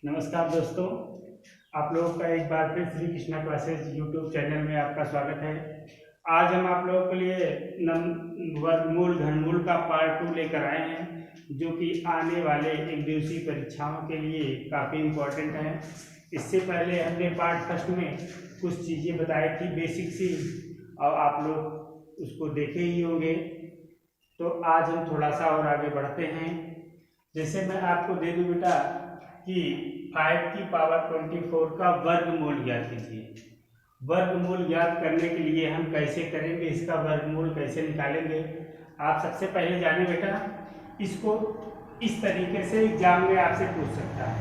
नमस्कार दोस्तों, आप लोगों का एक बार फिर Shri Krishna classes YouTube channel में आपका स्वागत है। आज हम आप लोगों के लिए वर्गमूल घनमूल का पार्ट 2 लेकर आए हैं, जो कि आने वाले एक दिवसीय परीक्षाओं के लिए काफ़ी इम्पोर्टेंट है। इससे पहले हमने पार्ट फर्स्ट में कुछ चीज़ें बताई थी बेसिक सी, और आप लोग उसको देखे ही होंगे। तो आज हम थोड़ा सा और आगे बढ़ते हैं। जैसे मैं आपको दे दूं बेटा कि 5 की पावर 24 का वर्गमूल ज्ञात कीजिए। वर्गमूल ज्ञात करने के लिए हम कैसे करेंगे, इसका वर्गमूल कैसे निकालेंगे, आप सबसे पहले जाने बेटा। इसको इस तरीके से एग्जाम में आपसे पूछ सकता है,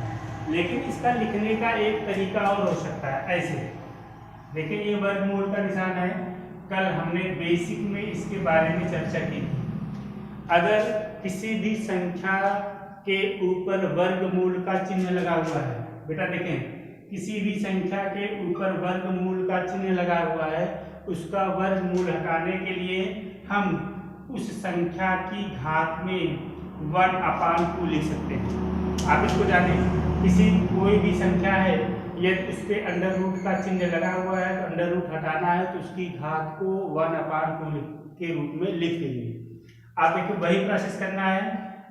लेकिन इसका लिखने का एक तरीका और हो सकता है। ऐसे देखिए, ये वर्गमूल का निशान है। कल हमने बेसिक में इसके बारे में चर्चा की थी। अगर किसी भी संख्या के ऊपर वर्गमूल का चिन्ह लगा हुआ है, बेटा देखें, किसी भी संख्या के ऊपर वर्गमूल का चिन्ह लगा हुआ है, उसका वर्गमूल हटाने के लिए हम उस संख्या की घात में 1/2 लिख सकते हैं। आप इसको जाने, किसी कोई भी संख्या है, यदि उस पर अंडर रूट का चिन्ह लगा हुआ है तो अंडर रूट हटाना है तो उसकी घात को 1/2 के रूप में लिख देंगे। आप देखिए, वही प्रोसेस करना है।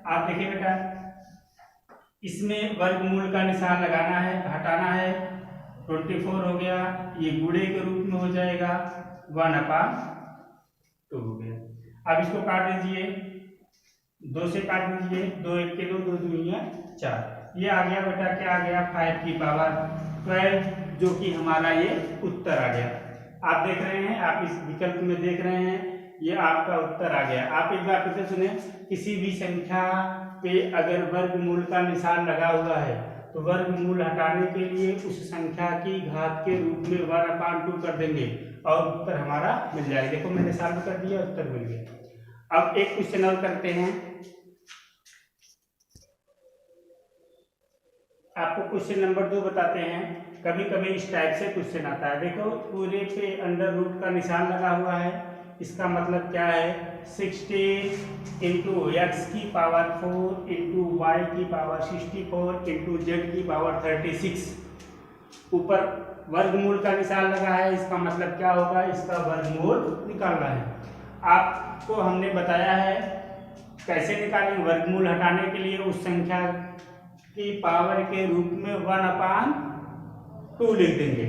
आप देखिए बेटा, इसमें वर्गमूल का निशान लगाना है, हटाना है। 24 हो गया, ये गुणे के रूप में हो जाएगा, 1/2 हो गया। अब इसको काट दीजिए, 2 से काट दीजिए, 2 1 के 2, 2 दूनिया 4। ये आ गया बेटा, क्या आ गया, 5 की पावर 12, जो कि हमारा ये उत्तर आ गया। आप देख रहे हैं, आप इस विकल्प में देख रहे हैं, ये आपका उत्तर आ गया। आप एक बार फिर से सुने, किसी भी संख्या पे अगर वर्गमूल का निशान लगा हुआ है तो वर्गमूल हटाने के लिए उस संख्या की घात के रूप में 1/2 कर देंगे और उत्तर हमारा मिल जाएगा। देखो, मैंने सॉल्व कर दिया, उत्तर मिल गया। अब एक क्वेश्चन और करते हैं। आपको क्वेश्चन नंबर 2 बताते हैं। कभी कभी इस टाइप से क्वेश्चन आता है। देखो, पूरे पे अंडर रूट का निशान लगा हुआ है, इसका मतलब क्या है, 16 इंटू एक्स की पावर 4 इंटू वाई की पावर 64 इंटू जेड की पावर 36। ऊपर वर्गमूल का निशान लगा है, इसका मतलब क्या होगा, इसका वर्गमूल निकालना है। आपको हमने बताया है कैसे निकालेंगे। वर्गमूल हटाने के लिए उस संख्या की पावर के रूप में 1/2 लिख देंगे।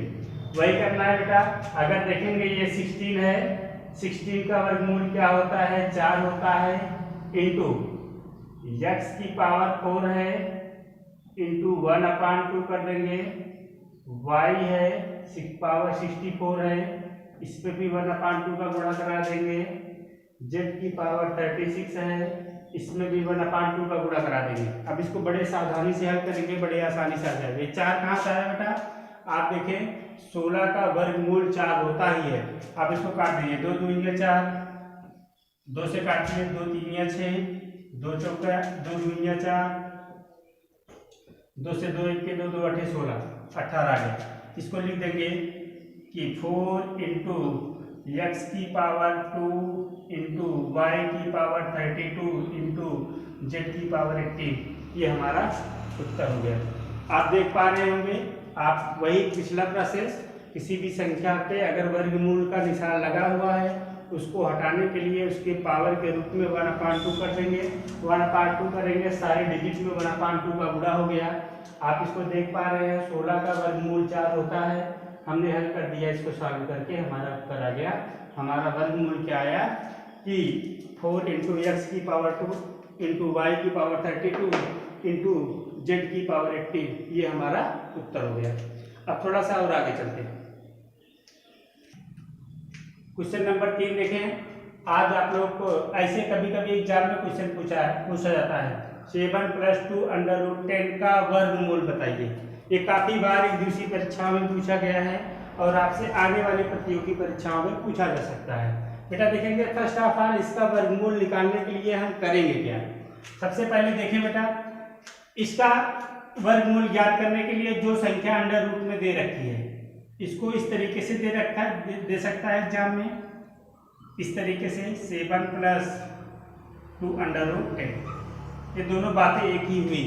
वही करना है बेटा। अगर देखेंगे, ये 16 है, 16 का वर्गमूल क्या होता है, 4 होता है, इंटू एक्स की पावर 4 है, इंटू 1/2 कर देंगे। y है, पावर 64 है, इस पे भी 1/2 का गुणा करा देंगे। z की पावर 36 है, इसमें भी 1/2 का गुणा करा देंगे। अब इसको बड़े सावधानी से हल करेंगे, बड़े आसानी से आ जाएगा। 4 कहाँ से आया बेटा, आप देखें, 16 का वर्गमूल 4 होता ही है। आप इसको काट दीजिए, 2 दूनिया 4, 2 से काटिए, 2 तीनिया 6, 2 चौका 2 दूनिया 4, 2 से 2 1 के 2, 2 8 16, 18 आ गया। इसको लिख देंगे कि 4 इंटू एक्स की पावर 2 इंटू वाई की पावर 32 इंटू जेड की पावर 18। ये हमारा उत्तर हो गया। आप देख पा रहे होंगे, आप वही पिछला प्रोसेस, किसी भी संख्या पे अगर वर्गमूल का निशान लगा हुआ है, उसको हटाने के लिए उसके पावर के रूप में 1/2 कर देंगे। 1/2 करेंगे, सारे डिजिट में 1/2 का गुणा हो गया। आप इसको देख पा रहे हैं, 16 का वर्गमूल 4 होता है। हमने हल कर दिया, इसको सॉल्व करके हमारा उत्तर आ गया। हमारा वर्गमूल क्या आया कि 4 इंटू एक्स की पावर 2 इंटू वाई की पावर 32 इंटू जेड की पावर 18। ये हमारा उत्तर हो गया। अब थोड़ा सा और आगे चलते हैं। क्वेश्चन नंबर 3 देखें। आज आप लोग को ऐसे कभी कभी एग्जाम में क्वेश्चन पूछा जाता है, 7 + 2 √10 का वर्गमूल बताइए। ये काफी बार एक दिवसीय परीक्षाओं में पूछा गया है और आपसे आने वाली प्रतियोगी परीक्षाओं में पूछा जा सकता है। बेटा देखेंगे, फर्स्ट ऑफ ऑल इसका वर्गमूल निकालने के लिए हम करेंगे क्या। सबसे पहले देखें बेटा, इसका वर्गमूल ज्ञात करने के लिए जो संख्या अंडर रूट में दे रखी है, इसको इस तरीके से दे सकता है एग्जाम में, इस तरीके से 7 + 2 √10। ये दोनों बातें एक ही हुई।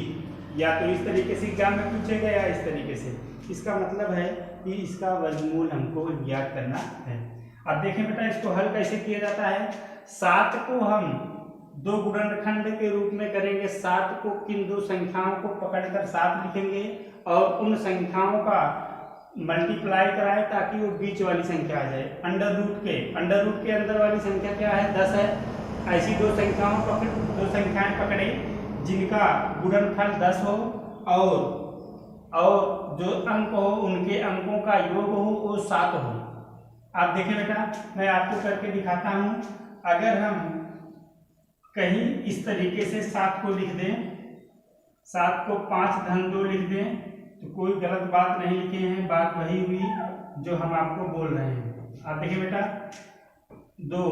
या तो इस तरीके से एग्जाम में पूछेगा या इस तरीके से। इसका मतलब है कि इसका वर्गमूल हमको ज्ञात करना है। अब देखें बेटा, इसको हल कैसे किया जाता है। 7 को हम 2 गुणनखंड के रूप में करेंगे। 7 को किन 2 संख्याओं को पकड़कर 7 लिखेंगे और उन संख्याओं का मल्टीप्लाई कराएं ताकि वो बीच वाली संख्या आ जाए। अंडर रूट के अंदर वाली संख्या क्या है, 10 है। ऐसी 2 संख्याएं पकड़े जिनका गुणनफल 10 हो और जो अंक हो उनके अंकों का योग हो वो 7 हो। आप देखें बेटा, मैं आपको करके दिखाता हूं। अगर हम कहीं इस तरीके से 7 को लिख दें, 7 को 5 धन 2 लिख दें तो कोई गलत बात नहीं लिखे हैं, बात वही हुई जो हम आपको बोल रहे हैं। आप देखिए बेटा, 2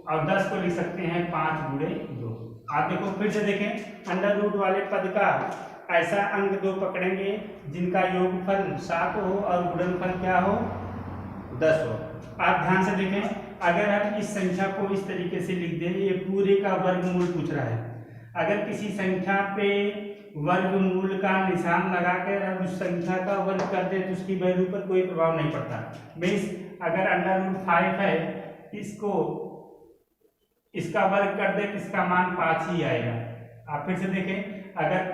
और 10 को लिख सकते हैं 5 गुणे 2। आप देखो फिर से देखें, अंडर रूट वाले पद का ऐसा अंक 2 पकड़ेंगे जिनका योगफल 7 हो और गुणनफल क्या हो, 10 हो। आप ध्यान से देखें, अगर हम इस संख्या को इस तरीके से लिख दें, ये पूरे का वर्गमूल पूछ रहा है। अगर किसी संख्या पे वर्गमूल का निशान लगाकर हम उस संख्या का वर्ग कर दें तो उसकी वैल्यू पर कोई प्रभाव नहीं पड़ता। मीन्स अगर अंडर रूट 5 है, इसका वर्ग कर दे तो इसका मान 5 ही आएगा। आप फिर से देखें, अगर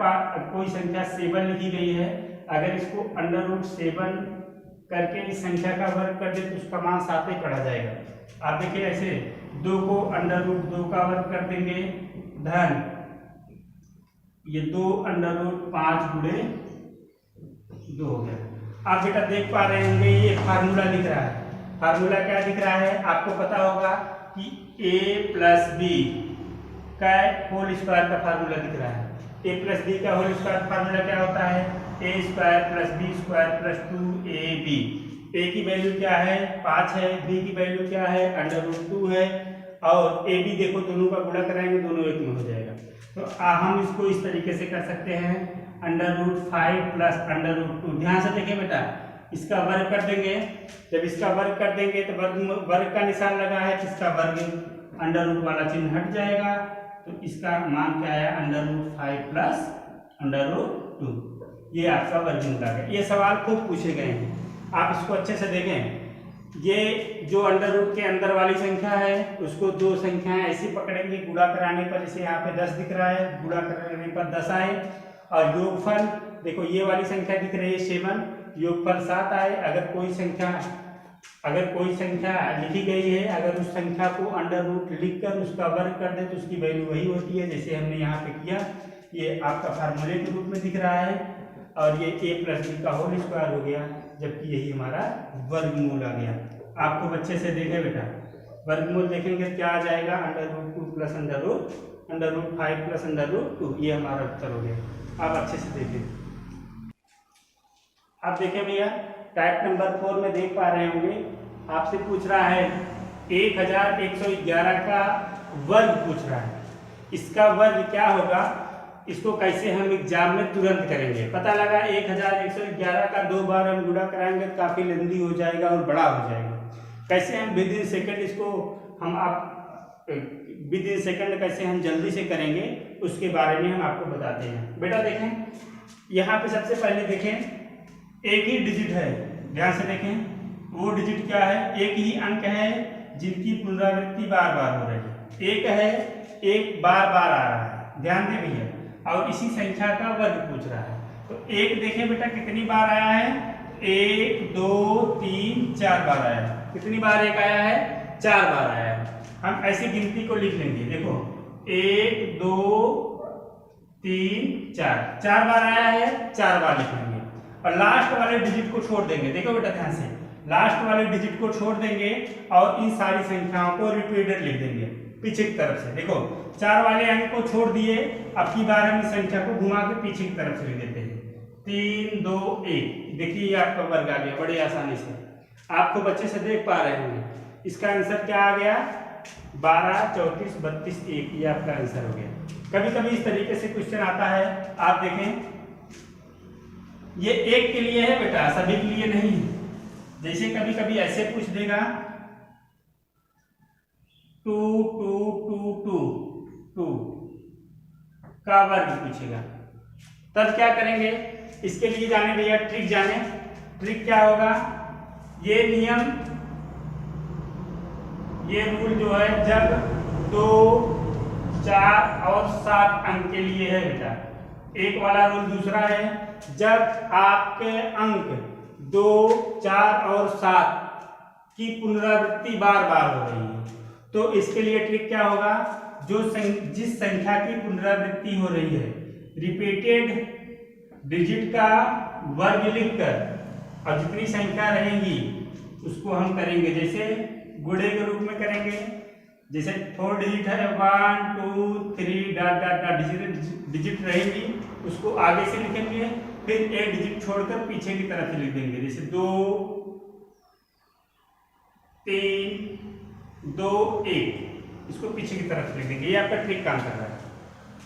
कोई संख्या 7 लिखी गई है, अगर इसको अंडर रूट 7 करके इस संख्या का वर्ग कर दे तो उसका मान 7 ही पढ़ा जाएगा। आप देखिए, ऐसे 2 को अंडर रूट 2 का वर्ग कर देंगे धन ये 2 अंडर रूट 5 गुणे 2 हो गया। आप बेटा देख पा रहे होंगे ये फार्मूला लिख रहा है। फार्मूला क्या दिख रहा है, आपको पता होगा कि a प्लस बी का होल स्क्वायर का फार्मूला दिख रहा है। a प्लस बी का होल स्क्वायर फार्मूला क्या होता है, a square plus B square plus 2ab। a की वैल्यू क्या है, 5 है, b की वैल्यू क्या है, अंडर रूट 2 है और ab देखो दोनों का गुणा कराएंगे दोनों एक में हो जाएगा। तो हम इसको इस तरीके से कर सकते हैं, under root 5 plus under root 2। ध्यान से देखिए बेटा, इसका वर्ग कर देंगे। जब इसका वर्ग कर देंगे तो वर्ग का निशान लगा है, इसका वर्ग अंडर रूट वाला चिन्ह हट जाएगा तो इसका मान क्या है, under root 5 plus under root 2। ये आपका वर्गमूल आ गया। ये सवाल खूब पूछे गए हैं, आप इसको अच्छे से देखें। ये जो अंडर रूट के अंदर वाली संख्या है उसको 2 संख्याएं ऐसी पकड़ेंगे, गुणा कराने पर जैसे यहाँ पे 10 दिख रहा है, गुणा करने पर 10 आए और योगफल देखो ये वाली संख्या दिख रही है 7, योगफल 7 आए। अगर कोई संख्या लिखी गई है, अगर उस संख्या को अंडर रूट लिखकर उसका वर्ग कर दे तो उसकी वैल्यू वही होती है जैसे हमने यहाँ पे किया। ये आपका फार्मूले के रूप में दिख रहा है और ये a प्लस बी का होल स्क्वायर हो गया, जबकि यही हमारा वर्गमूल आ गया। आपको बच्चे से देखे बेटा, वर्गमूल देखेंगे क्या आ जाएगा, under root 2 plus under root 5 plus under root 2। ये हमारा उत्तर हो गया। आप अच्छे से देखें। आप देखें भैया, टाइप नंबर 4 में देख पा रहे होंगे, आपसे पूछ रहा है 1111 का वर्ग पूछ रहा है। इसका वर्ग क्या होगा, इसको कैसे हम एग्जाम में तुरंत करेंगे। पता लगा 1111 का 2 बार हम गुणा कराएंगे तो काफी लंबी हो जाएगा और बड़ा हो जाएगा। कैसे हम विद इन सेकंड इसको विद इन सेकंड कैसे हम जल्दी से करेंगे उसके बारे में हम आपको बताते हैं। बेटा देखें, यहाँ पे सबसे पहले देखें एक ही डिजिट है, ध्यान से देखें। वो डिजिट क्या है, एक ही अंक है जिनकी पुनरावृत्ति बार बार हो रही है। एक है, एक बार बार आ रहा है, ध्यान दें भैया, और इसी संख्या का वर्ग पूछ रहा है। तो एक देखें बेटा कितनी बार आया है, 1 2 3 4 बार आया है। कितनी बार एक आया है, 4 बार आया है। हम ऐसी गिनती को लिख लेंगे, देखो 1 2 3 4 बार आया है, 4 बार लिखेंगे और लास्ट वाले डिजिट को छोड़ देंगे। देखो बेटा ध्यान से, लास्ट वाले डिजिट को छोड़ देंगे और इन सारी संख्याओं को रिपीटेड लिख देंगे पीछे की तरफ से। देखो 4 वाले अंक को छोड़ दिए, अब की बार हम इस संख्या को घुमा के पीछे की तरफ से लिख देते हैं 3 2 1। देखिए ये आपका वर्ग आ गया बड़े आसानी से, आपको बच्चे से देख पा रहे होंगे। इसका आंसर क्या आ गया, 12 34 32 1। ये आपका आंसर हो गया। कभी कभी इस तरीके से क्वेश्चन आता है, आप देखें ये एक के लिए है बेटा, सभी के लिए नहीं है। जैसे कभी कभी ऐसे पूछ देगा 2 2 2 2 2 का वर्ग पूछेगा, तब क्या करेंगे, इसके लिए जाने भैया ट्रिक जाने। ट्रिक क्या होगा, ये नियम, ये रूल जो है जब 2, 4 और 7 अंक के लिए है बेटा। एक वाला रूल दूसरा है, जब आपके अंक 2, 4 और 7 की पुनरावृत्ति बार बार हो रही है, तो इसके लिए ट्रिक क्या होगा, जिस संख्या की पुनरावृत्ति हो रही है, रिपीटेड डिजिट का वर्ग लिखकर और जितनी संख्या रहेंगी उसको हम करेंगे, जैसे गुणे के रूप में करेंगे। जैसे 4 डिजिट है, 1 2 3 डॉट डॉट डॉट डिजिट रहेंगी, उसको आगे से लिखेंगे, फिर एक डिजिट छोड़कर पीछे की तरफ लिख देंगे, जैसे 2 3 2 1, इसको पीछे की तरफ लिख देंगे। ये आपका ट्रिक काम कर रहा है।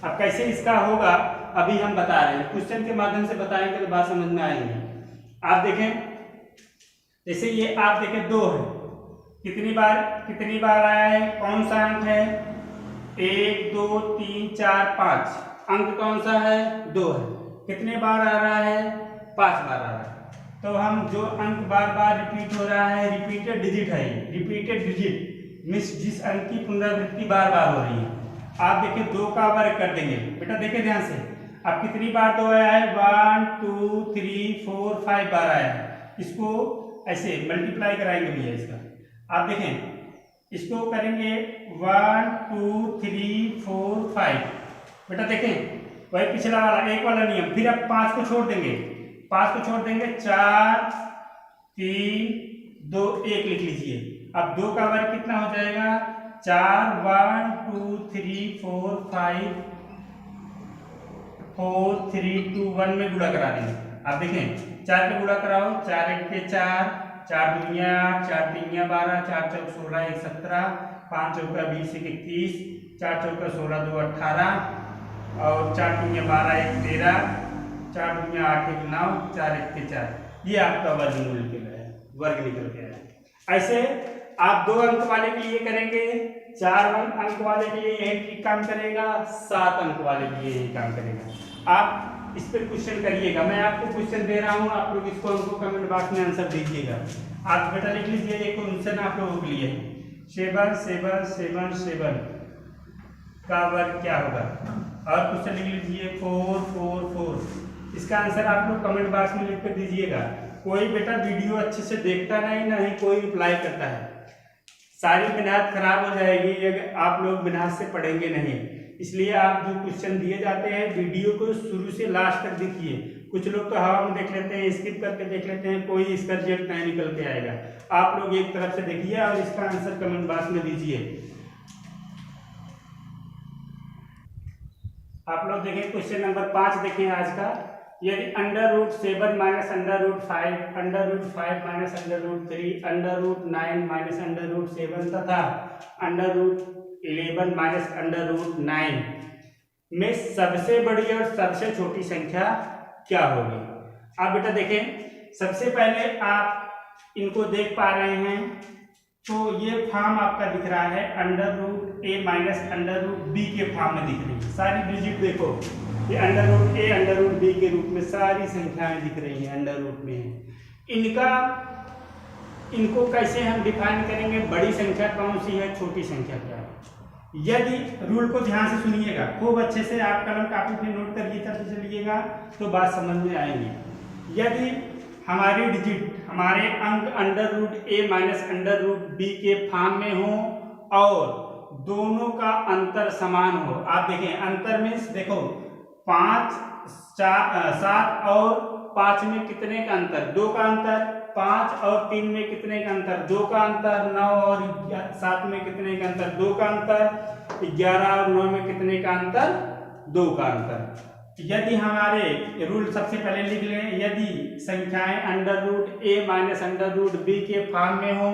अब कैसे इसका होगा अभी हम बता रहे हैं, क्वेश्चन के माध्यम से बताएंगे तो बात समझ में आएगी। आप देखें, जैसे ये आप देखें 2 है, कितनी बार आया है, कौन सा अंक है, 1 2 3 4 5, अंक कौन सा है, 2 है। कितने बार आ रहा है, 5 बार आ रहा है। तो हम जो अंक बार बार रिपीट हो रहा है, रिपीटेड डिजिट है, रिपीटेड डिजिट मीन्स जिस अंक की पुनरावृत्ति बार बार हो रही है, आप देखिए 2 का वर्ग कर देंगे बेटा। देखिए ध्यान से, अब कितनी बार 2 आया है, 1 2 3 4 5 बार आया है। इसको ऐसे मल्टीप्लाई कराएंगे भैया इसका। आप देखें, इसको करेंगे 1 2 3 4 5 बेटा। देखें वही पिछला वाला एक वाला नियम, फिर अब 5 को छोड़ देंगे, 4 3 2 1 लिख लीजिए। अब 2 का वर्ग कितना हो जाएगा, 4 1 2 3 4 5 4 3 2 1 में गुणा करा देंगे। अब देखें 4 पे गुणा कराओ, 4 1 के 4, 4 दूनिया 8, 4 तीनिया 12, 4 चौक 16 1 17, 5 चौका 20 1 21, 4 चौका 16 2 18 और 4 दूनिया 12 1 13, 4 दूनिया 8 1 9, 4 1 के 4। ये आपका वर्गमूल निकल रहा है, वर्ग निकल के आया। ऐसे आप 2 अंक वाले के लिए करेंगे, 4 अंक वाले के लिए यही ट्रिक काम करेगा, 7 अंक वाले के लिए यही काम करेगा। आप इस पर क्वेश्चन करिएगा, मैं आपको क्वेश्चन दे रहा हूँ, आप लोग इसको हमको कमेंट बॉक्स में आंसर दीजिएगा। आप बेटा लिख लीजिए, एक क्वेश्चन आप लोगों के लिए 7 7 7 7 का वर्ग क्या होगा, और क्वेश्चन लिख लीजिए 4 4 4। इसका आंसर आप लोग कमेंट बॉक्स में लिख कर दीजिएगा। कोई बेटा वीडियो अच्छे से देखता नहीं, ना ही कोई रिप्लाई करता है, सारी मेहनत खराब हो जाएगी अगर आप लोग मेहनत से पढ़ेंगे नहीं। इसलिए आप जो क्वेश्चन दिए जाते हैं, वीडियो को शुरू से लास्ट तक देखिए। कुछ लोग तो हवा में देख लेते हैं, स्किप करके देख लेते हैं, कोई इसका रिजल्ट नहीं निकल के आएगा। आप लोग एक तरफ से देखिए और इसका आंसर कमेंट बॉक्स में दीजिए। आप लोग देखें क्वेश्चन नंबर 5 देखें आज का। यदि √7 माइनस √5, √5 माइनस √3, √9 माइनस √7 तथा √11 माइनस √9 में सबसे बड़ी और सबसे छोटी संख्या क्या होगी। आप बेटा देखें, सबसे पहले आप इनको देख पा रहे हैं, तो ये फॉर्म आपका दिख रहा है √a माइनस √b के फॉर्म में दिख रही है। सारी डिजिट देखो, ये √a √b के रूप में सारी संख्याएं दिख रही हैं, अंडर रूट में है। इनको कैसे हम डिफाइन करेंगे, बड़ी संख्या कौन सी है, छोटी संख्या क्या है। यदि रूल को ध्यान से सुनिएगा, खूब अच्छे से आप कलम कापी पे नोट करके चलते चलिएगा तो बात समझ में आएगी। यदि हमारी डिजिट, हमारे अंक √a माइनस √b के फॉर्म में हो और दोनों का अंतर समान हो, आप देखें अंतर में देखो 5 7 और 5 में कितने का अंतर, 2 का अंतर, 5 और 3 में कितने का अंतर, 2 का अंतर, 9 और 7 में कितने का अंतर, 2 का अंतर, 11 और 9 में कितने का अंतर, 2 का अंतर। यदि हमारे रूल सबसे पहले लिख लें, यदि संख्याएं √a माइनस √b के फॉर्म में हो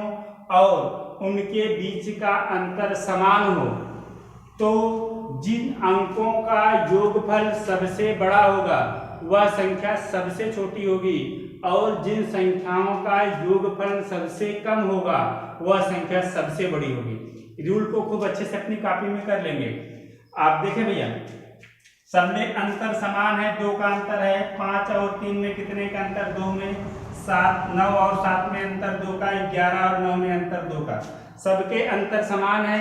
और उनके बीच का अंतर समान हो, तो जिन अंकों का योगफल सबसे बड़ा होगा वह संख्या सबसे छोटी होगी, और जिन संख्याओं का योगफल सबसे कम होगा वह संख्या सबसे बड़ी होगी। रूल को खूब अच्छे से अपनी कॉपी में कर लेंगे। आप देखें भैया, सब में अंतर समान है, 2 का अंतर है, 5 और 3 में कितने का अंतर, 2 में, 7, 9 और 7 में अंतर 2 का, 11 और 9 में अंतर 2 का, सबके अंतर समान है,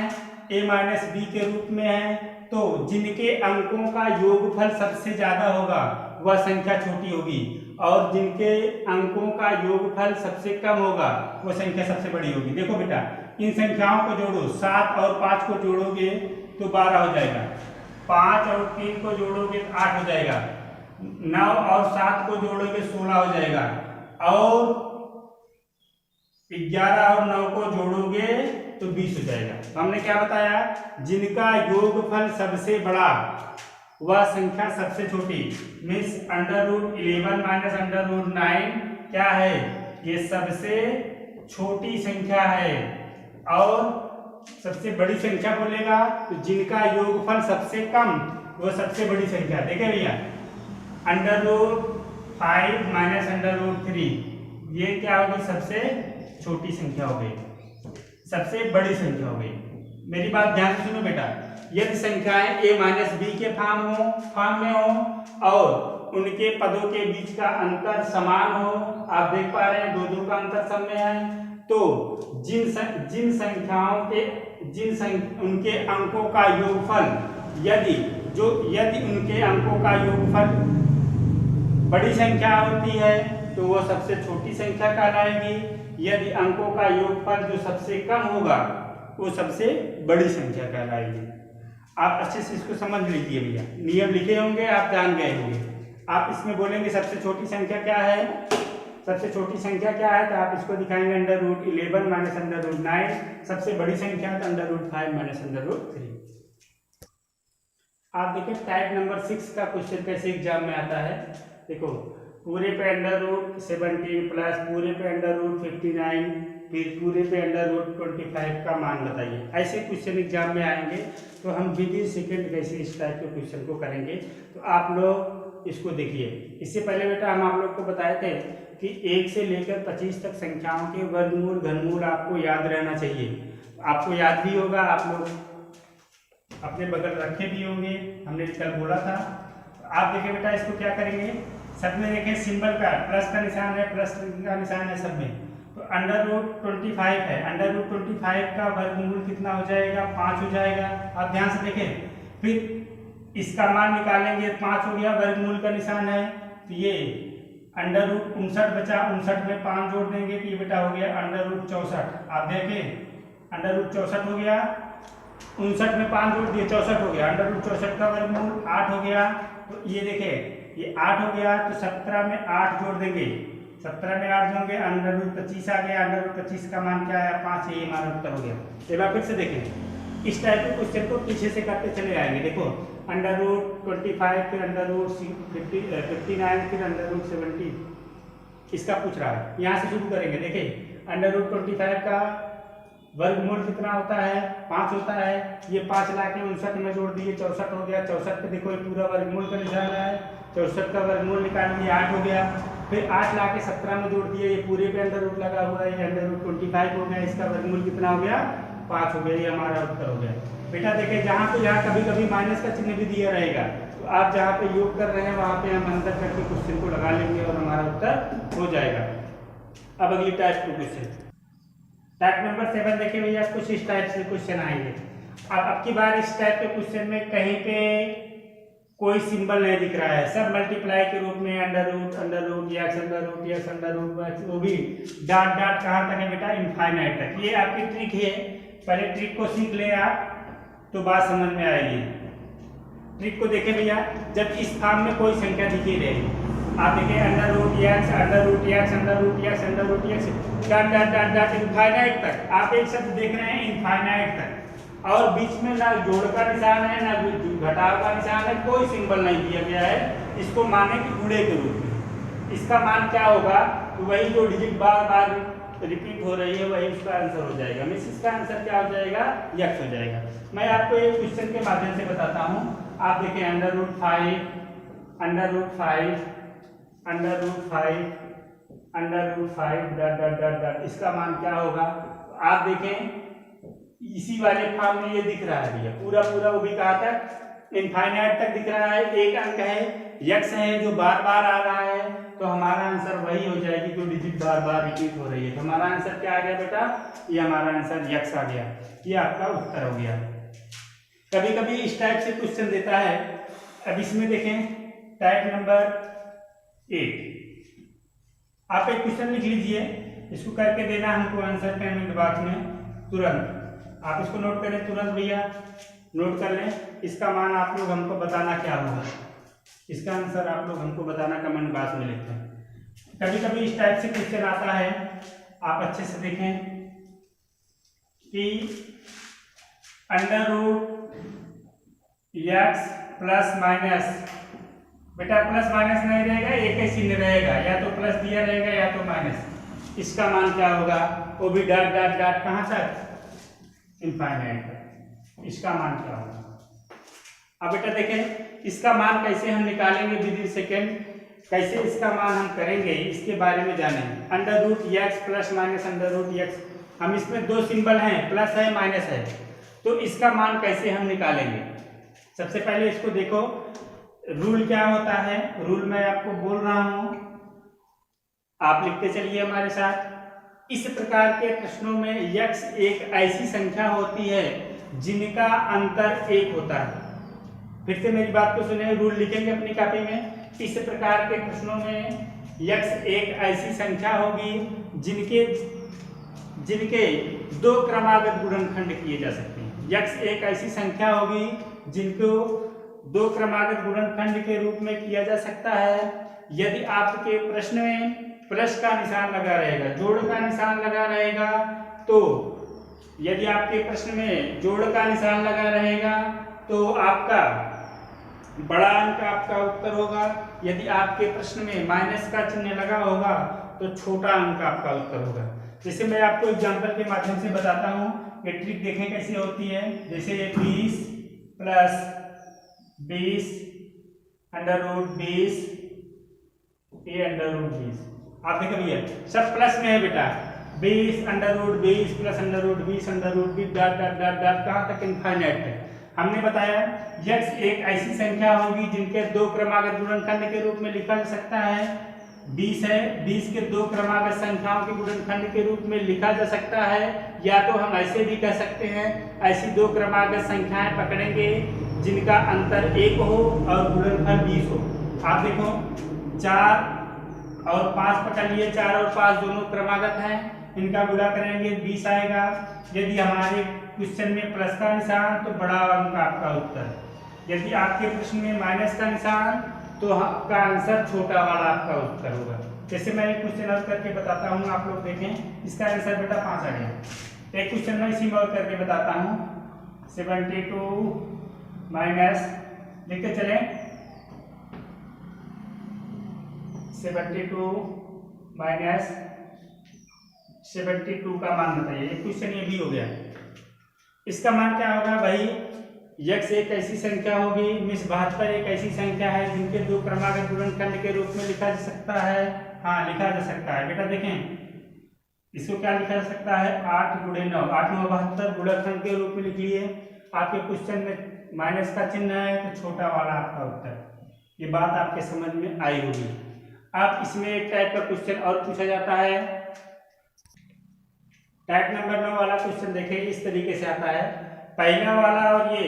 a माइनस बी के रूप में है। तो जिनके अंकों का योगफल सबसे ज्यादा होगा वह संख्या छोटी होगी, और जिनके अंकों का योगफल सबसे कम होगा वह संख्या सबसे बड़ी होगी। देखो बेटा, इन संख्याओं को जोड़ो, 7 और 5 को जोड़ोगे तो 12 हो जाएगा, 5 और 3 को जोड़ोगे तो 8 हो जाएगा, 9 और 7 को जोड़ोगे 16 हो जाएगा, और 11 और 9 को जोड़ोगे तो 20 हो जाएगा। तो हमने क्या बताया, जिनका योगफल सबसे बड़ा वह संख्या सबसे छोटी, मीन्स √11 माइनस √9 क्या है, ये सबसे छोटी संख्या है। और सबसे बड़ी संख्या बोलेगा तो जिनका योगफल सबसे कम वो सबसे बड़ी संख्या। देखे भैया, √5 माइनस √3 ये क्या होगी, सबसे छोटी संख्या हो गई, सबसे बड़ी संख्या हो गई। मेरी बात ध्यान से सुनो बेटा, यदि संख्याएं a माइनस बी के फॉर्म में हो और उनके पदों के बीच का अंतर समान हो, आप देख पा रहे हैं 2 का अंतर सब में है, तो जिन संख्याओं के उनके अंकों का योगफल यदि उनके अंकों का योगफल बड़ी संख्या होती है तो वो सबसे छोटी संख्या कहलाएगी, यदि अंकों का योगफल जो सबसे कम होगा वो सबसे बड़ी संख्या कहलाएगी। आप अच्छे से इसको समझ लीजिए भैया, नियम लिखे होंगे, आप जान गए होंगे। आप इसमें बोलेंगे सबसे छोटी संख्या क्या है, सबसे छोटी संख्या क्या है, तो आप इसको दिखाएंगे √11 माइनस √9, सबसे बड़ी संख्या है तो √5 माइनस √3। आप देखिए टाइप नंबर 6 का क्वेश्चन कैसे एग्जाम में आता है। देखो, पूरे पे √17 प्लस पूरे पे √59 फिर पूरे पे √25 का मान बताइए। ऐसे क्वेश्चन एग्जाम में आएंगे तो हम विदिन सेकेंड कैसे इस टाइप के क्वेश्चन को करेंगे, तो आप लोग इसको देखिए। इससे पहले बेटा हम आप लोग को बताए थे कि 1 से लेकर 25 तक संख्याओं के वर्गमूल घनमूल आपको याद रहना चाहिए। आपको याद भी होगा, आप लोग अपने बगल रखे भी होंगे, हमने कल बोला था। आप देखिए बेटा, इसको क्या करेंगे, सब में देखें सिंबल का प्लस का निशान है, प्लस का निशान है सब में, तो √25 है, √25 का वर्गमूल कितना हो जाएगा, 5 हो जाएगा। आप ध्यान से देखें, फिर इसका मान निकालेंगे, 5 हो गया, वर्गमूल का निशान है, तो ये √59 बचा, 59 में 5 जोड़ देंगे तो ये बेटा हो गया √64। आप देखें √64 हो गया, 59 में 5 जोड़ दिए 64 हो गया, √64 का वर्गमूल 8 हो गया, तो ये देखें ये 8 हो गया, तो 17 में 8 जोड़ देंगे, 17 में 8 जोड़ेंगे, √25 आ गया, √25 का मान क्या है, 5, ये हमारा उत्तर हो गया। एक बार फिर से देखें, इस टाइप के क्वेश्चन को पीछे से करते चले आएंगे। देखो, √25 फिर √59 फिर √70 इसका पूछ रहा है, यहाँ से शुरू करेंगे। देखिए, √25 का वर्गमूल कितना होता है, 5 होता है, ये 5 ला के 59 में जोड़ दिए, 64 हो गया, 64 पे देखो ये पूरा वर्गमूल का निशान है, 64 का वर्गमूल निकाल दिए, 8 हो गया, फिर 8 ला के 17 में जोड़ दिए, ये पूरे पे अंडर रूट लगा हुआ है, ये √25 हो गया, इसका वर्गमूल कितना हो गया, 5 हो गया, ये हमारा उत्तर हो गया। बेटा देखिए, जहाँ पे यहाँ कभी कभी माइनस का चिन्ह भी दिया रहेगा, तो आप जहाँ पे योग कर रहे हैं वहाँ पे हम अंदर करके क्वेश्चन को लगा लेंगे और हमारा उत्तर हो जाएगा। अब अगली टाइप का क्वेश्चन, टाइप नंबर 7 देखिए भैया, कुछ इस टाइप से क्वेश्चन आएंगे। अब की बार इस टाइप के क्वेश्चन में कहीं पे कोई सिंबल नहीं दिख रहा है, सब मल्टीप्लाई के रूप में अंडर रूट x वो भी डाट कहाँ तक है बेटा, इनफाइनाइट तक। ये आपकी ट्रिक है, पहले ट्रिक को सीख ले आप तो बात समझ में आएगी। ट्रिक को देखें भैया, जब इस फॉर्म में कोई संख्या दिखी रही, आप देखिए डाट इनफाइनाइट तक, आप एक शब्द देख रहे हैं इनफाइनाइट तक, और बीच में ना जोड़ का निशान है ना घटाव का निशान है, कोई सिंबल नहीं दिया गया है, इसको माने कि गुणे के रूप में। इसका मान क्या होगा, तो वही जो डिजिट बार बार रिपीट हो रही है वही उसका आंसर हो जाएगा। मीन्स इसका आंसर क्या हो जाएगा, यक्स हो जाएगा। मैं आपको एक क्वेश्चन के माध्यम से बताता हूँ। आप देखिए √5 इसका मान क्या होगा, आप देखें इसी वाले फॉर्म में ये दिख रहा है भैया, पूरा वो भी कहाँ तक इनफाइनाइट तक दिख रहा है, एक अंक है यक्स है जो बार बार आ रहा है, तो हमारा आंसर वही हो जाएगी जो डिजिट बार बार रिपीट हो रही है। तो हमारा आंसर क्या आ गया बेटा, ये हमारा आंसर यक्स आ गया, ये आपका उत्तर हो गया। कभी कभी इस टाइप से क्वेश्चन देता है। अब इसमें देखें टाइप नंबर 8, आप एक क्वेश्चन लिख लीजिए, इसको करके देना हमको आंसर कमेंट बॉक्स में तुरंत। आप इसको नोट करें तुरंत भैया, नोट कर लें। इसका मान आप लोग हमको बताना क्या होगा, इसका आंसर आप लोग हमको बताना कमेंट बॉक्स में लिखें। कभी कभी इस टाइप से क्वेश्चन आता है, आप अच्छे से देखें कि under root X plus minus, बेटा प्लस माइनस नहीं रहेगा, एक ही चिन्ह रहेगा, या तो प्लस दिया रहेगा या तो माइनस। इसका मान क्या होगा, वो भी डॉट डॉट डॉट कहाँ तक, इनफाइनाइट तक। इसका मान क्या होगा। अब बेटा देखें इसका मान कैसे हम निकालेंगे विद इन सेकेंड, कैसे इसका मान हम करेंगे इसके बारे में जाने। Under root X plus minus under root X, हम इसमें दो सिंबल हैं, प्लस है माइनस है, तो इसका मान कैसे हम निकालेंगे। सबसे पहले इसको देखो, रूल क्या होता है, रूल मैं आपको बोल रहा हूं, आप लिखते चलिए हमारे साथ। इस प्रकार के प्रश्नों में यक्स एक ऐसी संख्या होती है जिनका अंतर एक होता है। फिर से मेरी बात को सुने, रूल लिखेंगे अपनी कॉपी में। इस प्रकार के प्रश्नों में यक्स एक ऐसी संख्या होगी जिनके दो क्रमागत गुणनखंड किए जा सकते हैं। यक्स एक ऐसी संख्या होगी जिनको दो क्रमागत गुणनखंड के रूप में किया जा सकता है यदि आपके प्रश्न में प्लस का निशान लगा रहेगा, जोड़ का निशान लगा रहेगा। तो यदि आपके प्रश्न में जोड़ का निशान लगा रहेगा तो आपका बड़ा अंक आपका उत्तर होगा। यदि आपके प्रश्न में माइनस का चिन्ह लगा होगा तो छोटा अंक आपका उत्तर होगा। जैसे मैं आपको एग्जांपल के माध्यम से बताता हूँ, ये ट्रिक देखें कैसे होती है। जैसे ये 20 प्लस 20 अंडर रूट 20, ये अंडर रूट 20, आप देखो भैया सब प्लस में है बेटा। 20 under root 20 plus under root 20 under root 20 dot dot dot dot कहाँ तक, इनफाइनाइट तक। हमने बताया यक्स एक ऐसी संख्या होगी जिनके दो क्रमागत गुणनखंड के रूप में लिखा जा सकता है। 20 है, 20 के दो क्रमागत संख्याओं के गुणनखंड के रूप में लिखा जा सकता है, या तो हम ऐसे भी कह सकते हैं ऐसी दो क्रमागत संख्याएं पकड़ेंगे जिनका अंतर 1 हो और गुणनफल 20 हो। आप देखो 4 और 5 पकड़ लिए, 4 और 5 दोनों क्रमागत हैं, इनका गुणा करेंगे 20 आएगा। यदि हमारे क्वेश्चन में प्लस का निशान तो बड़ा अंक आपका उत्तर, यदि आपके प्रश्न में माइनस का निशान तो आपका आंसर छोटा वाला आपका उत्तर होगा। जैसे मैं एक क्वेश्चन और करके बताता हूँ, आप लोग देखें इसका आंसर बेटा 5 आ गया। एक क्वेश्चन मैं इसी में और करके बताता हूँ, 72 माइनस, लिखते चले 72 माइनस 72 का मान बताइए। ये क्वेश्चन ये भी हो गया। इसका मान क्या होगा भाई, यक्स एक ऐसी संख्या होगी, मिस 72 एक ऐसी संख्या है जिनके दो क्रमागत गुणनखंड के रूप में लिखा जा सकता है। हाँ लिखा जा सकता है बेटा, देखें इसको क्या लिखा जा सकता है, 8 × 9, 8 9 72 गुणनखंड के रूप में लिख लिए। आपके क्वेश्चन में माइनस का चिन्ह है तो छोटा वाला आपका उत्तर। ये बात आपके समझ में आई होगी। अब इसमें एक टाइप का क्वेश्चन और पूछा जाता है, टाइप नंबर 9 वाला क्वेश्चन देखें इस तरीके से आता है। पहला वाला और ये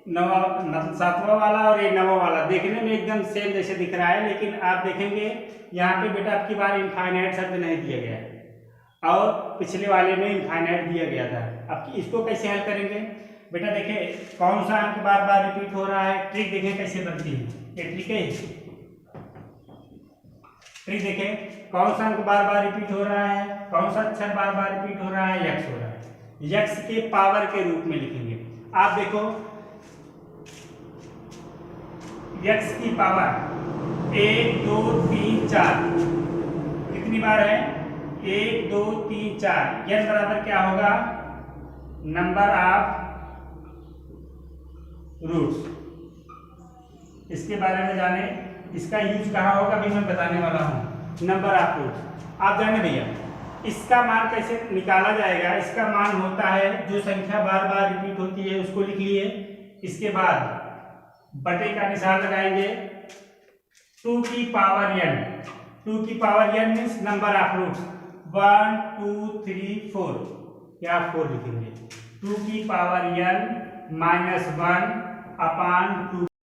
7वां वाला और ये 9वां वाला देखने में एकदम सेम जैसे दिख रहा है, लेकिन आप देखेंगे यहाँ पे बेटा आपकी बार इनफाइनाइट शब्द नहीं दिया गया है और पिछले वाले में इनफाइनाइट दिया गया था। अब इसको कैसे हल करेंगे बेटा, देखें कौन सा अंक बार बार रिपीट हो रहा है, ट्रिक देखें कैसे बनती है। ये ट्रिक है, ट्रिक देखें कौन सा अंक बार बार रिपीट हो रहा है, कौन सा अक्षर बार बार रिपीट हो रहा है, यक्स हो रहा है। यक्स के पावर के रूप में लिखेंगे। आप देखो यक्स की पावर 1 2 3 4 कितनी बार है, 1 2 3 4। यह बराबर क्या होगा, नंबर ऑफ रूट्स। इसके बारे में जाने, इसका यूज कहाँ होगा भी मैं बताने वाला हूँ। नंबर ऑफ रूट्स आप जाने भैया, इसका मान कैसे निकाला जाएगा। इसका मान होता है जो संख्या बार बार रिपीट होती है उसको लिख लिए, इसके बाद बटे का निशान लगाएंगे। 2 की पावर n, 2 की power n means number of roots 1 2 3 4, यहाँ 4 लिखेंगे। 2 की पावर n -1 अपॉन 2